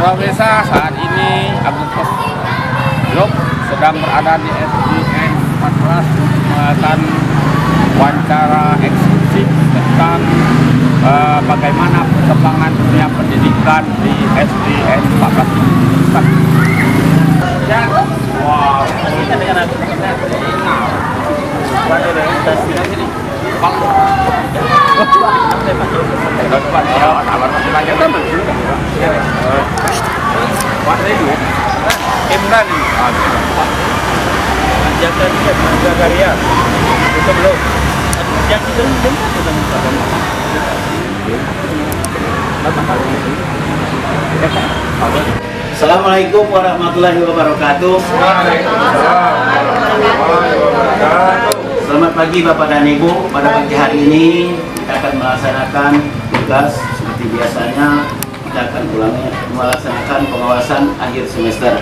Pemirsa, saat ini Agustus Blok sedang berada di SDN 14 melakukan wawancara eksklusif tentang bagaimana perkembangan dunia pendidikan di SDN 14 ini. Wow, kita dengan Imran ajakan dia Zakaria itu belum yang itu Assalamualaikum warahmatullahi wabarakatuh. Selamat pagi Bapak dan Ibu. Pada pagi hari ini kita akan melaksanakan tugas seperti biasanya. Kita akan melaksanakan pengawasan akhir semester.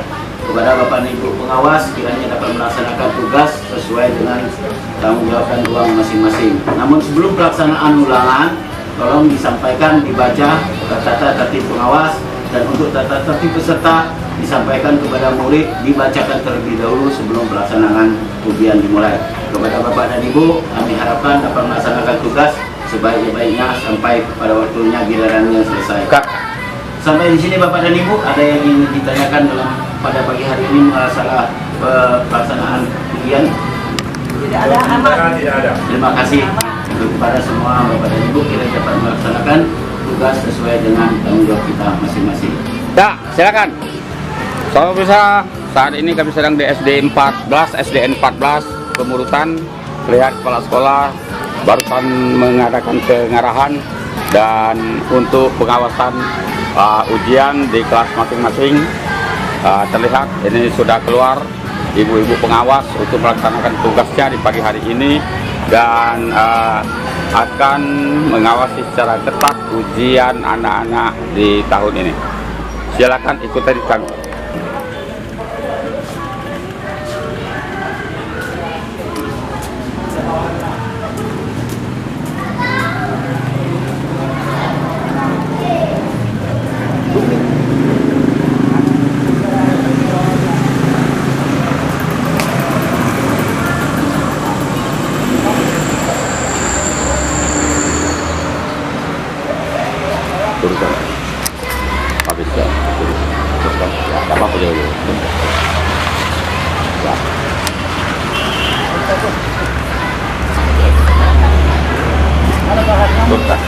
Kepada Bapak dan Ibu pengawas, kiranya dapat melaksanakan tugas sesuai dengan tanggung jawab dan ruang masing-masing. Namun sebelum pelaksanaan ulangan, tolong disampaikan, dibaca tata tertib pengawas, dan untuk tata tertib peserta disampaikan kepada murid, dibacakan terlebih dahulu sebelum pelaksanaan ujian dimulai. Kepada Bapak dan Ibu, kami harapkan dapat melaksanakan tugas sebaik-baiknya sampai pada waktunya gilirannya selesai. Sampai di sini Bapak dan Ibu, ada yang ingin ditanyakan pada pagi hari ini masalah pelaksanaan ujian? Tidak ada, aman. Tidak ada. Terima kasih untuk kepada semua Bapak dan Ibu, kita dapat melaksanakan tugas sesuai dengan tanggung jawab kita masing-masing. Ya, silakan. Sobat pemirsa, saat ini kami sedang di SDN 14 Pemurutan. Lihat kepala sekolah barusan mengadakan pengarahan dan untuk pengawasan ujian di kelas masing-masing. Terlihat ini sudah keluar ibu-ibu pengawas untuk melaksanakan tugasnya di pagi hari ini dan akan mengawasi secara ketat ujian anak-anak di tahun ini. Silakan ikuti kami. Turunkan habis ya, turunkan ya, apa-apa dulu ya. Turunkan.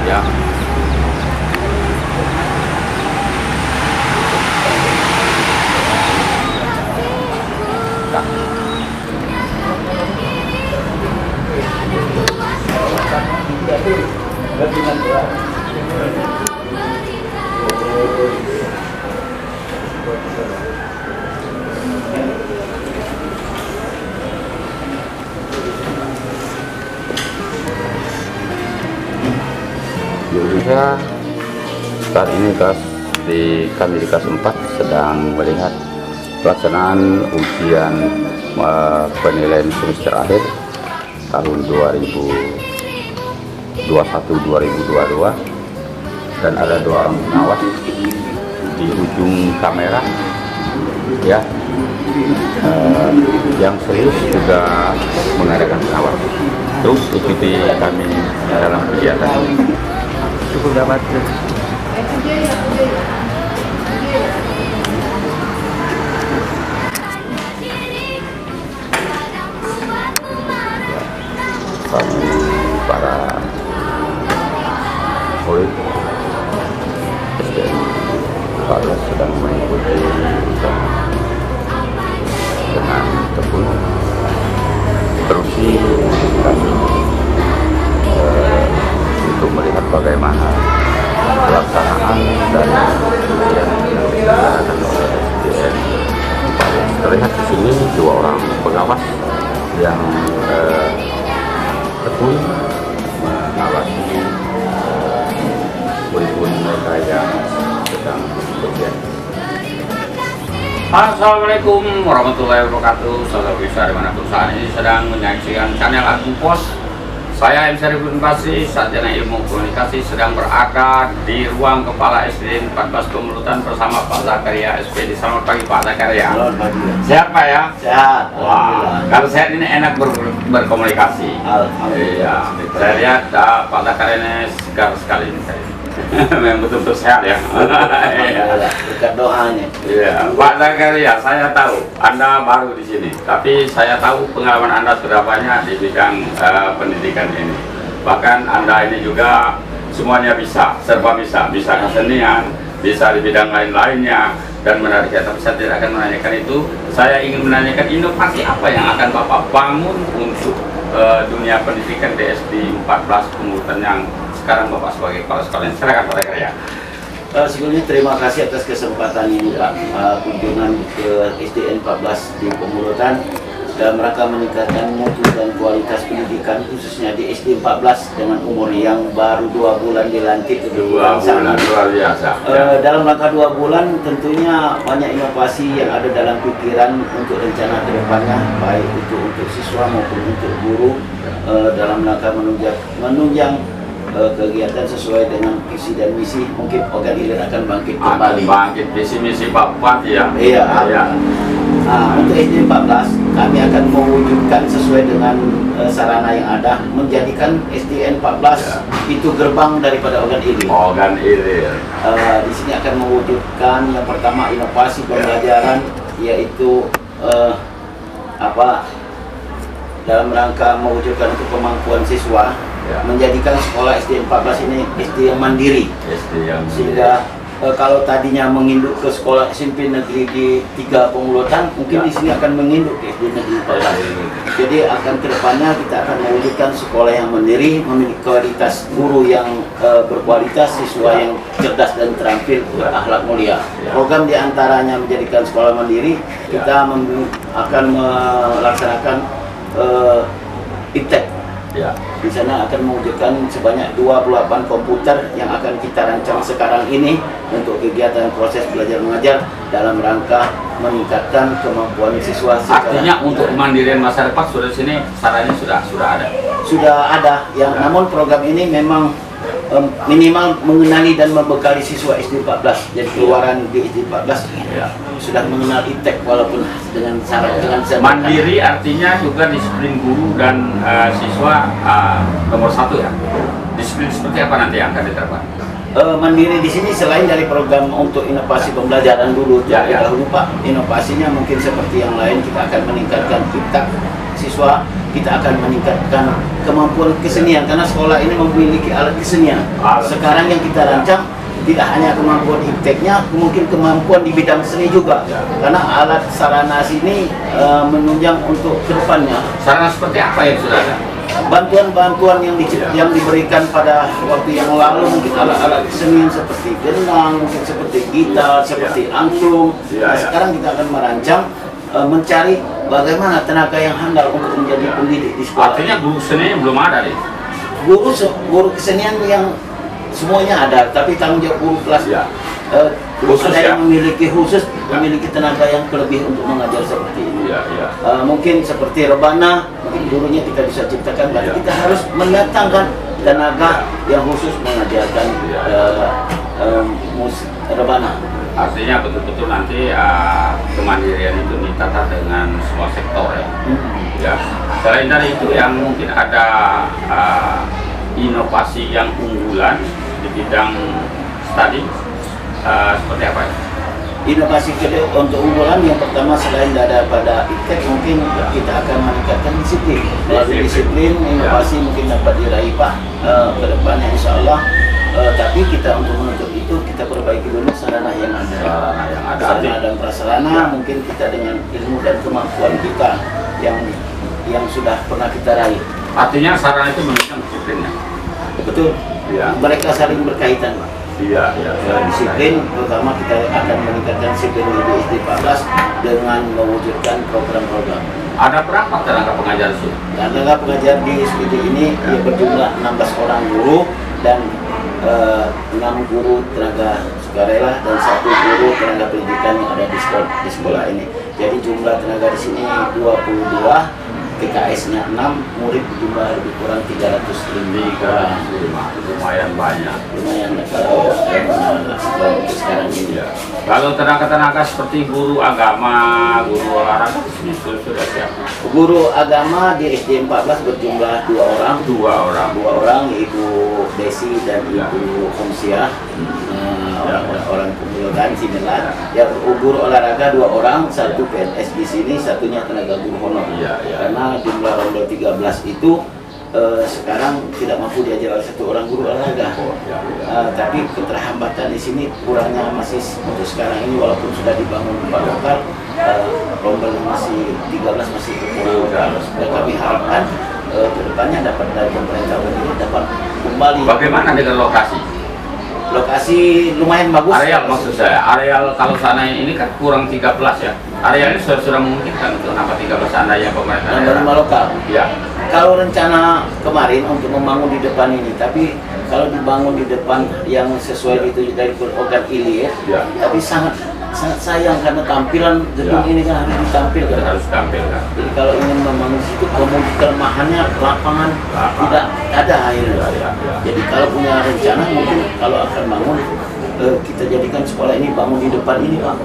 Ya. Indonesia saat ini kami di kelas 4 sedang melihat pelaksanaan ujian penilaian semester akhir tahun 2021-2022 dan ada 2 orang pengawas di ujung kamera ya, yang serius juga mengadakan pengawas. Terus ikuti kami dalam kegiatan ini. Cukup dapat para murid SDN 14 sedang mengikuti dengan tekun. Terusi kami untuk melihat bagaimana pelaksanaan dan ujian yang dilaksanakan oleh SDN. Terlihat di sini 2 orang pengawas yang tekun mengawasi murid-murid mereka yang sedang ujian. Assalamualaikum warahmatullahi wabarakatuh. Saudara bisa dimanapun saat ini sedang menyaksikan channel Agung Pos. Saya M. Syarifudin Basri, sarjana ilmu komunikasi, sedang berada di ruang Kepala SD 14 Pemelutan bersama Pak Zakaria SPD. Selamat pagi Pak Zakaria. Selamat pagi. Sehat Pak ya? Sehat. Wah, kalau sehat ini enak berkomunikasi. Iya, saya lihat Pak Zakaria ini segar sekali ini. Memang betul-betul sehat ya. Alhamdulillah, berkat doanya. Iya, Pak Zakaria, saya tahu Anda baru di sini, tapi saya tahu pengalaman Anda sudah banyak di bidang pendidikan ini. Bahkan Anda ini juga semuanya bisa, serba bisa kesenian, bisa di bidang lain-lainnya dan menarik. Tapi saya tidak akan menanyakan itu. Saya ingin menanyakan inovasi apa yang akan Bapak bangun untuk dunia pendidikan di SD 14 Pemelutan yang sekarang Bapak sebagai kepala sekolah. Silakan Pak Zakaria. Sebelumnya terima kasih atas kesempatan ini Pak, kunjungan ke SDN 14 di Pemelutan dalam rangka meningkatkan mutu dan kualitas pendidikan khususnya di SD 14 dengan umur yang baru 2 bulan dilantik. 2 bulan luar biasa. Dalam rangka 2 bulan tentunya banyak inovasi yang ada dalam pikiran untuk rencana kedepannya, baik itu untuk siswa maupun untuk guru, dalam rangka menunjang kegiatan sesuai dengan visi dan misi. Mungkin organ hilir akan bangkit kembali. Bangkit visi misi Pak Bupati ya. Iya. Nah, untuk SD 14 kami akan mewujudkan sesuai dengan sarana yang ada, menjadikan SDN 14 itu gerbang daripada organ hilir. Organ hilir. Di sini akan mewujudkan yang pertama inovasi pembelajaran, yaitu dalam rangka mewujudkan untuk kemampuan siswa. Menjadikan sekolah SD 14 ini SD yang mandiri, sehingga kalau tadinya menginduk ke sekolah SMP negeri di 3 Pemelutan, mungkin di sini akan menginduk ke SD negeri 14. Jadi akan kedepannya kita akan mewujudkan sekolah yang mandiri, memiliki kualitas guru yang berkualitas, siswa yang cerdas dan terampil, berakhlak mulia. Program diantaranya menjadikan sekolah mandiri, kita akan melaksanakan IPTEK. Di sana akan mewujudkan sebanyak 28 komputer yang akan kita rancang sekarang ini untuk kegiatan proses belajar mengajar dalam rangka meningkatkan kemampuan siswa. Artinya untuk kemandirian masa depan sudah di sini sarannya sudah ada. Sudah ada. Namun program ini memang minimal mengenali dan membekali siswa SD 14. Jadi keluaran di SD 14 sudah mengenal IPTEK walaupun dengan syarat mandiri, artinya juga disiplin guru dan siswa nomor 1 ya. Disiplin seperti apa nanti yang akan diterapkan? Mandiri di sini selain dari program untuk inovasi pembelajaran dulu, dahulu Pak, inovasinya mungkin seperti yang lain, kita akan meningkatkan IPTEK siswa, kita akan meningkatkan kemampuan kesenian karena sekolah ini memiliki alat kesenian. Sekarang yang kita rancang tidak hanya kemampuan IPTEK-nya, mungkin kemampuan di bidang seni juga, karena alat sarana sini menunjang untuk kedepannya. Sarana seperti apa yang sudah ada? Bantuan-bantuan yang diberikan pada waktu yang lalu, mungkin alat-alat kesenian seperti genang, mungkin seperti gitar, seperti angklung. Sekarang kita akan merancang, mencari bagaimana tenaga yang handal untuk menjadi pendidik di sekolah. Artinya guru seni belum ada nih? Guru kesenian yang semuanya ada, tapi tanggung jawab guru kelas khusus ada yang memiliki memiliki tenaga yang lebih untuk mengajar seperti ini. Mungkin seperti rebana, mungkin gurunya kita bisa ciptakan, tapi kita harus mendatangkan tenaga yang khusus mengajarkan musik rebana. Artinya betul-betul nanti kemandirian itu ditata dengan semua sektor ya. Selain dari itu yang mungkin ada inovasi yang unggulan di bidang tadi seperti apa ya? Inovasi untuk unggulan yang pertama selain daripada IPTEK, mungkin kita akan meningkatkan disiplin. Melalui disiplin, inovasi mungkin dapat diraih Pak ke depannya insya Allah. Tapi kita untuk menutup itu kita perbaiki dulu sarana yang ada. Sarana dan prasarana mungkin kita dengan ilmu dan kemampuan kita yang sudah pernah kita raih. Artinya sarana itu menunjang disiplinnya. Betul. Mereka saling berkaitan Pak. Disiplin, terutama kita akan meningkatkan disiplin di SD 14 dengan mewujudkan program-program. Ada berapa tenaga pengajar sih? Tenaga pengajar di SD ini berjumlah 16 orang guru dan 6 guru tenaga sukarela dan 1 guru tenaga pendidikan yang ada di sekolah ini. Jadi jumlah tenaga di sini 22, TKS-nya 6, murid jumlah lebih kurang 300 lebih orang. Lumayan banyak. Lumayan kalau sekarang ini. Ya. Kalau tenaga-tenaga seperti guru agama, guru olahraga sudah siap. Guru agama di SD 14 berjumlah 2 orang. 2 orang. 2 orang, Ibu Desi dan Ibu Homsiah. Orang Pemulogan Sinilah. Ya, guru olahraga 2 orang, 1 PNS di sini, satunya tenaga guru honor. Karena jumlah rondo 13 itu sekarang tidak mampu diajar oleh 1 orang guru olahraga. Tapi keterhambatan di sini kurangnya masih untuk sekarang ini, walaupun sudah dibangun 4 lokal, rondo masih 13 masih kekurangan. Dan kami harapkan kedepannya dapat dari pemerintah ini dapat kembali. Bagaimana dengan lokasi? Lokasi lumayan bagus. Areal maksud saya, areal kalau sana ini kan kurang 13 ya. Areal ini sudah memungkinkan untuk kenapa 13 seandainya pemerintah Nomor 5 lokal. Ya. Kalau rencana kemarin untuk membangun di depan ini, tapi kalau dibangun di depan yang sesuai itu dari organ ilir, Ya. tapi sangat sayang karena tampilan gedung Ya. ini kan harus ditampilkan. Harus tampilkan. Jadi kalau ingin membangun situ, kemudian kelemahannya lapangan tidak ada air. Ya. Jadi kalau punya rencana mungkin kalau akan bangun kita jadikan sekolah ini bangun di depan ini, Pak.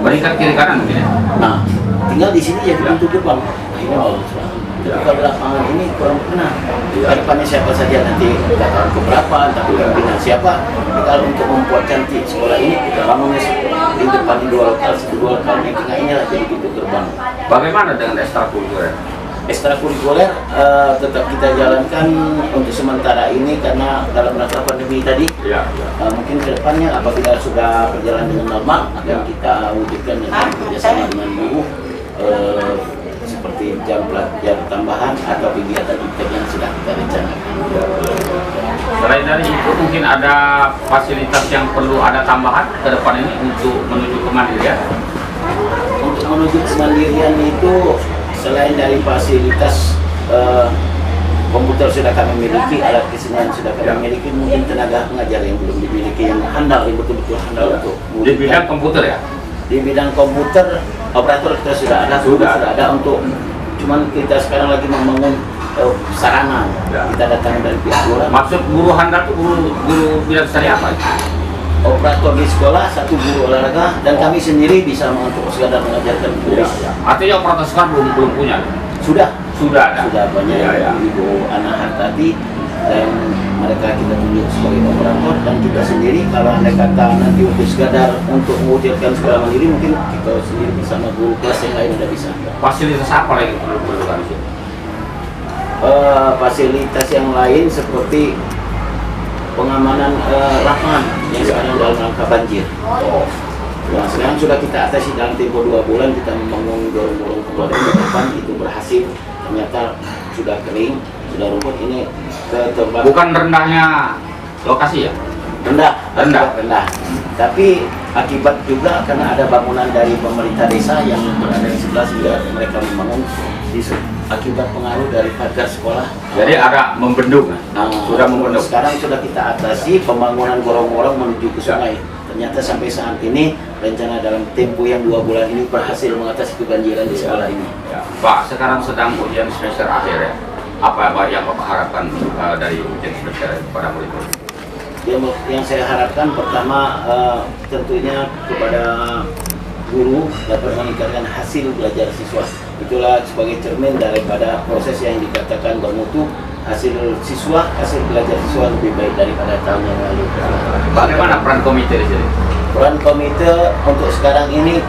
Berikan kiri kanan mungkin ya. Nah, tinggal di sini jadi pintu gerbang. Ini bagus, Pak. Tapi kalau lapangan ini kurang benar. Kedepannya siapa saja nanti kita tahun keberapa, tapi pimpinan siapa. Tapi kalau untuk membuat cantik sekolah ini, kita bangunnya di depan di 2 lokal, 2 lokal yang tengah inilah jadi pintu gerbang. Bagaimana dengan ekstrakurikuler? Ekstrakurikuler tetap kita jalankan untuk sementara ini karena dalam rangka pandemi tadi. Ya. Mungkin kedepannya apabila sudah berjalan dengan normal akan kita wujudkan dengan kerjasama dengan buruh seperti jam pelajar tambahan atau kegiatan yang sudah kita rencanakan. Selain dari itu mungkin ada fasilitas yang perlu ada tambahan ke depan ini untuk menuju kemandirian. Untuk menuju kemandirian itu selain dari fasilitas komputer sudah kami miliki, alat kesenian sudah kami miliki, mungkin tenaga pengajar yang belum dimiliki yang handal, yang betul-betul handal untuk Di bidang komputer ya? Di bidang komputer, operator kita sudah ada untuk, cuman kita sekarang lagi membangun sarana. Kita datang dari pihak lurah. Maksud guru handal itu guru bidang seni apa? Operator di sekolah, 1 guru olahraga, dan kami sendiri bisa untuk sekadar mengajarkan tulis. Artinya operator sekarang belum punya? Sudah ada. Sudah banyak Ibu Ana Hartati dan mereka kita tunjuk sebagai operator, dan kita sendiri kalau anda kata nanti untuk sekadar untuk mewujudkan sekolah mandiri mungkin kita sendiri bersama guru kelas yang lain sudah bisa. Fasilitas apa lagi perlu di sini? Fasilitas yang lain seperti pengamanan lapangan yang sekarang dalam rangka banjir. Nah, sekarang sudah kita atasi dalam tempo 2 bulan kita membangun gorong-gorong keluar di depan, itu berhasil. Ternyata sudah kering, sudah rumput ini ke tempat. Bukan rendahnya lokasi ya? Rendah. Tapi akibat juga karena ada bangunan dari pemerintah desa yang berada di sebelah sehingga mereka membangun akibat pengaruh dari pagar sekolah. Jadi ada membendung. Sudah membendung. Sekarang sudah kita atasi pembangunan gorong-gorong menuju ke sungai. Ternyata sampai saat ini rencana dalam tempo yang 2 bulan ini berhasil mengatasi kebanjiran di sekolah ini. Ya. Pak, sekarang sedang ujian semester akhir ya. Apa yang Bapak harapkan dari ujian semester kepada murid-murid? Yang saya harapkan pertama tentunya kepada guru dapat meningkatkan hasil belajar siswa. Itulah sebagai cermin daripada proses yang dikatakan bermutu. Hasil belajar siswa lebih baik daripada tahun yang lalu. Bagaimana peran komite di sini? Peran komite untuk sekarang ini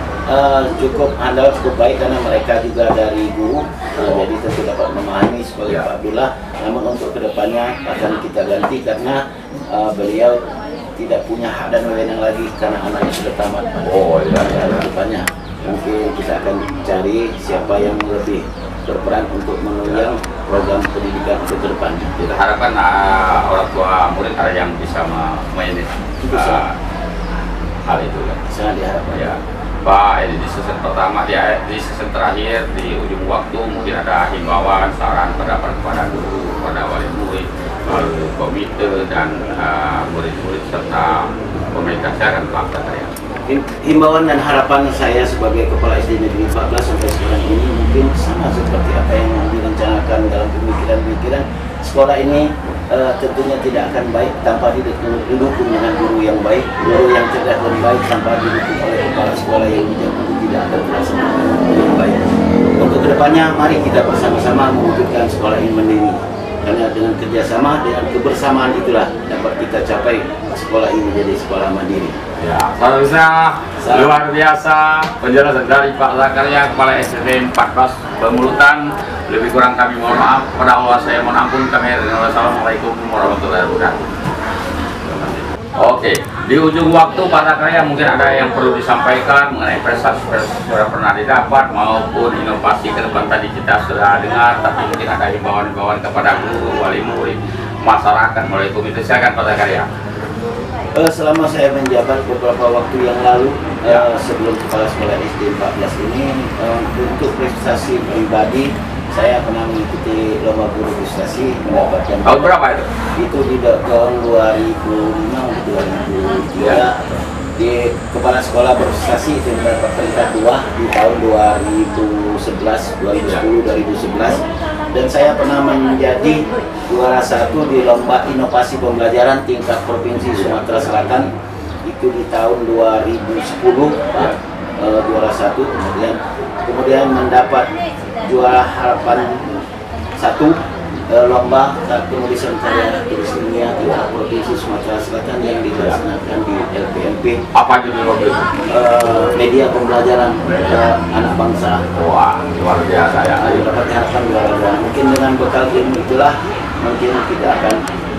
cukup handal, cukup baik karena mereka juga dari guru, jadi tentu dapat memahami sebagai Pak Abdullah. Namun untuk kedepannya akan kita ganti karena beliau tidak punya hak dan wewenang lagi karena anaknya sudah tamat. Kedepannya mungkin kita akan cari siapa yang lebih berperan untuk menunjang program pendidikan ke depannya. Kita harapkan orang tua murid ada yang bisa memanage hal itu ya. Sangat diharapkan. Ya. Pak, ini di season pertama, di season terakhir, di ujung waktu mungkin ada himbauan, saran, pendapat kepada guru, kepada wali murid, lalu komite dan murid-murid serta pemerintah pemerintah. Silakan Pak Zakaria. Himbauan dan harapan saya sebagai Kepala SD Negeri 14 sampai sekarang ini mungkin sama seperti apa yang direncanakan dalam pemikiran-pemikiran. Sekolah ini tentunya tidak akan baik tanpa didukung dengan guru yang baik, guru yang cerdas dan baik tanpa didukung oleh kepala sekolah yang bijak, tidak akan terlaksana dengan baik. Untuk kedepannya, mari kita bersama-sama mewujudkan sekolah ini mandiri. Karena dengan kerjasama, dengan kebersamaan itulah dapat kita capai sekolah ini menjadi sekolah mandiri. Ya, pemirsa, luar biasa penjelasan dari Pak Zakaria, Kepala SD 14 Pemulutan. Lebih kurang kami mohon maaf, kepada Allah saya mohon ampun. Wassalamualaikum warahmatullahi wabarakatuh. Oke, di ujung waktu Pak Zakaria mungkin ada yang perlu disampaikan mengenai prestasi-prestasi sudah pernah didapat maupun inovasi ke depan tadi kita sudah dengar, tapi mungkin ada himbauan-himbauan kepada guru, wali murid, masyarakat melalui komite. Silakan Pak Zakaria. Selama saya menjabat beberapa waktu yang lalu, sebelum Kepala Sekolah SD 14 ini, untuk prestasi pribadi, saya pernah mengikuti lomba guru prestasi mendapatkan. Tahun berapa itu? Itu di tahun 2005 2003 di Kepala Sekolah Berprestasi itu mendapat peringkat 2 di tahun 2011, 2010, 2011. Dan saya pernah menjadi juara 1 di lomba inovasi pembelajaran tingkat provinsi Sumatera Selatan itu di tahun 2010, Pak, juara 1. Kemudian mendapat juara harapan 1 lomba kemudian karya tulis ilmiah tingkat provinsi Sumatera Selatan yang dilaksanakan di LPMP. Apa judul lomba itu? Media pembelajaran anak bangsa. Wah, luar biasa ya. Dapat harapan juara. Mungkin dengan bekal ilmu itulah mungkin kita akan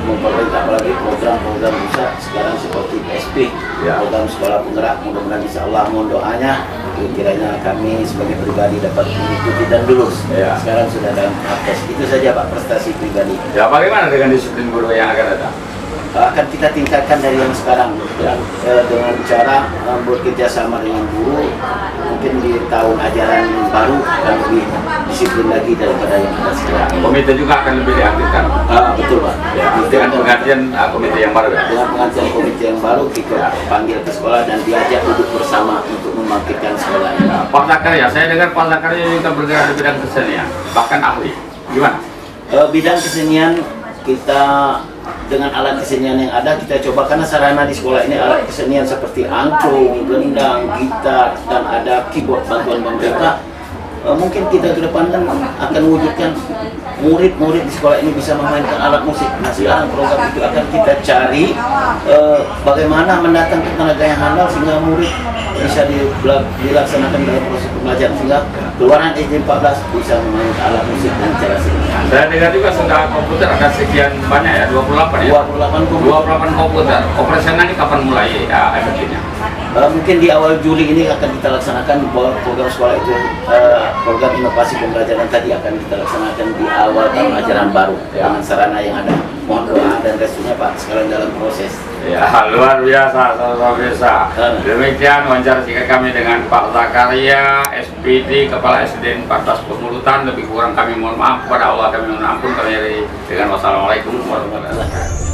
memperbaiki apalagi program-program besar sekarang seperti PSP, program sekolah penggerak. Mudah-mudahan insya Allah mohon doanya kiranya kami sebagai pribadi dapat mengikuti dan lulus. Sekarang sudah dalam tahap tes. Itu saja Pak, prestasi pribadi. Ya, bagaimana dengan disiplin guru yang akan datang? Akan kita tingkatkan dari yang sekarang dengan cara bekerja sama dengan guru. Mungkin di tahun ajaran baru akan lebih disiplin lagi daripada yang ada sekarang. Komite juga akan lebih diaktifkan. Betul Pak. Ya, dengan penggantian komite yang baru. Dengan penggantian komite yang baru kita panggil ke sekolah dan diajak duduk bersama untuk membangkitkan sekolah ini. Pak Zakaria, saya dengar Pak Zakaria juga bergerak di bidang kesenian, bahkan ahli. Gimana? Bidang kesenian kita dengan alat kesenian yang ada kita coba, karena sarana di sekolah ini alat kesenian seperti angklung, gendang, gitar, dan ada keyboard bantuan pemerintah. Mungkin kita ke depan kan akan wujudkan murid-murid di sekolah ini bisa memainkan alat musik. Nah sekarang program itu akan kita cari bagaimana mendatangkan tenaga yang handal sehingga murid bisa dilaksanakan dalam proses pembelajaran sehingga keluaran SD 14 bisa memainkan alat musik dan cara sederhana. Saya dengar juga sudah komputer ada sekian banyak ya, 28 ya? 28 komputer. Operasional ini kapan mulai ya, efektifnya? Mungkin di awal Juli ini akan kita laksanakan program sekolah itu, program inovasi pembelajaran tadi akan kita laksanakan di awal tahun ajaran baru dengan sarana yang ada. Mohon doa dan restunya Pak, sekarang dalam proses. Ya, luar biasa, luar biasa. Demikian wawancara singkat kami dengan Pak Zakaria, SPD, Kepala SD 14 Pemulutan. Lebih kurang kami mohon maaf, kepada Allah kami mohon ampun. Kami dengan wassalamualaikum warahmatullahi wabarakatuh.